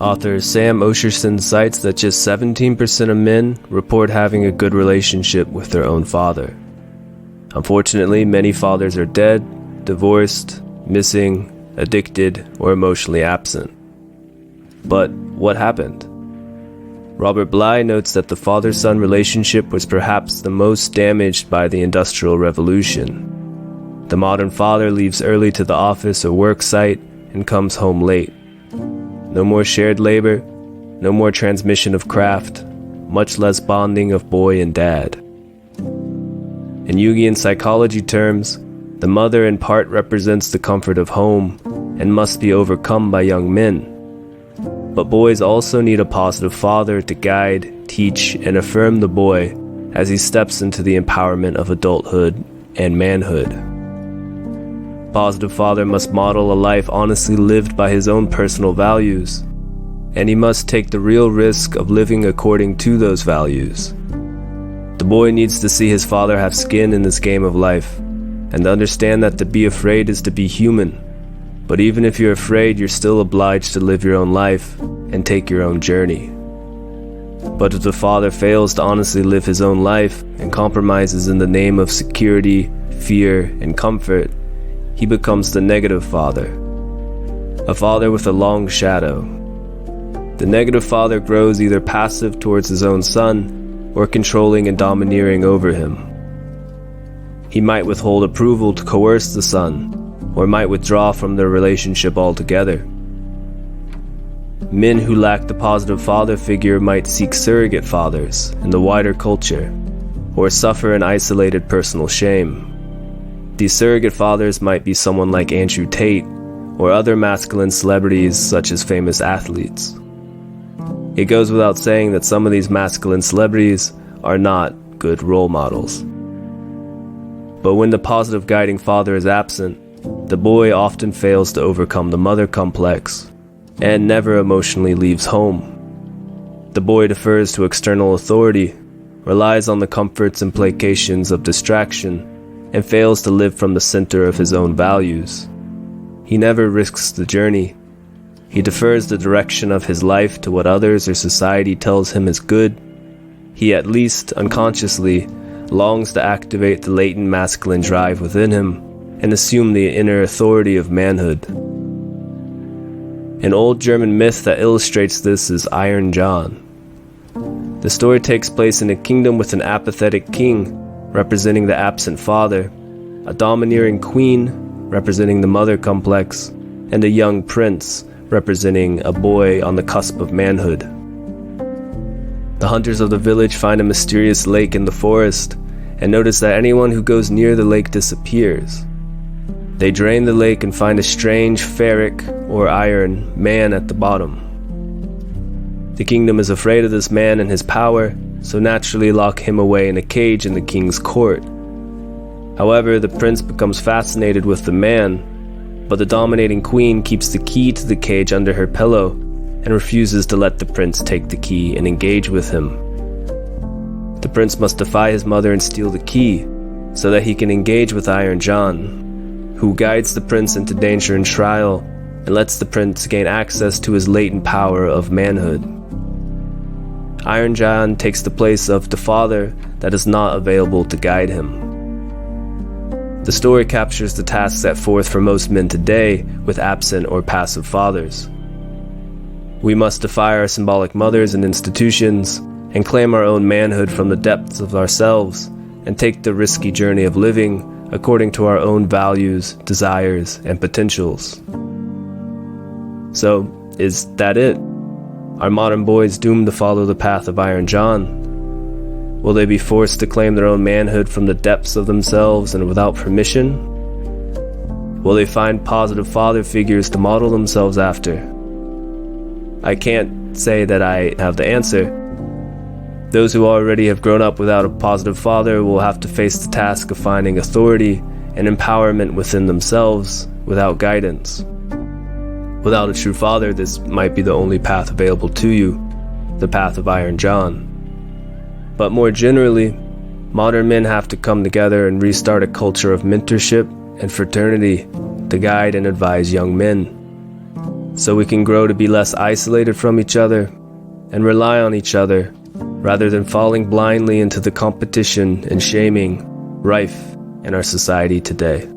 Author Sam Osherson cites that just 17% of men report having a good relationship with their own father. Unfortunately, many fathers are dead, divorced, missing, addicted, or emotionally absent. But what happened? Robert Bly notes that the father-son relationship was perhaps the most damaged by the Industrial Revolution. The modern father leaves early to the office or work site and comes home late. No more shared labor, no more transmission of craft, much less bonding of boy and dad. In Jungian psychology terms, the mother in part represents the comfort of home and must be overcome by young men. But boys also need a positive father to guide, teach, and affirm the boy as he steps into the empowerment of adulthood and manhood. Positive father must model a life honestly lived by his own personal values, and he must take the real risk of living according to those values. The boy needs to see his father have skin in this game of life, and understand that to be afraid is to be human. But even if you're afraid, you're still obliged to live your own life and take your own journey. But if the father fails to honestly live his own life and compromises in the name of security, fear, and comfort, he becomes the negative father, a father with a long shadow. The negative father grows either passive towards his own son or controlling and domineering over him. He might withhold approval to coerce the son, or might withdraw from their relationship altogether. Men who lack the positive father figure might seek surrogate fathers in the wider culture, or suffer an isolated personal shame. These surrogate fathers might be someone like Andrew Tate, or other masculine celebrities such as famous athletes. It goes without saying that some of these masculine celebrities are not good role models. But when the positive guiding father is absent, the boy often fails to overcome the mother complex and never emotionally leaves home. The boy defers to external authority, relies on the comforts and placations of distraction, and fails to live from the center of his own values. He never risks the journey. He defers the direction of his life to what others or society tells him is good. He, at least unconsciously, longs to activate the latent masculine drive within him and assume the inner authority of manhood. An old German myth that illustrates this is Iron John. The story takes place in a kingdom with an apathetic king, representing the absent father, a domineering queen, representing the mother complex, and a young prince, representing a boy on the cusp of manhood. The hunters of the village find a mysterious lake in the forest, and notice that anyone who goes near the lake disappears. They drain the lake and find a strange ferric, or iron, man at the bottom. The kingdom is afraid of this man and his power, so naturally lock him away in a cage in the king's court. However, the prince becomes fascinated with the man, but the dominating queen keeps the key to the cage under her pillow and refuses to let the prince take the key and engage with him. The prince must defy his mother and steal the key, so that he can engage with Iron John, who guides the prince into danger and trial and lets the prince gain access to his latent power of manhood. Iron John takes the place of the father that is not available to guide him. The story captures the task set forth for most men today with absent or passive fathers. We must defy our symbolic mothers and institutions and claim our own manhood from the depths of ourselves and take the risky journey of living according to our own values, desires, and potentials. So, is that it? Are modern boys doomed to follow the path of Iron John? Will they be forced to claim their own manhood from the depths of themselves and without permission? Will they find positive father figures to model themselves after? I can't say that I have the answer. Those who already have grown up without a positive father will have to face the task of finding authority and empowerment within themselves without guidance. Without a true father, this might be the only path available to you, the path of Iron John. But more generally, modern men have to come together and restart a culture of mentorship and fraternity to guide and advise young men. so we can grow to be less isolated from each other and rely on each other rather than falling blindly into the competition and shaming rife in our society today.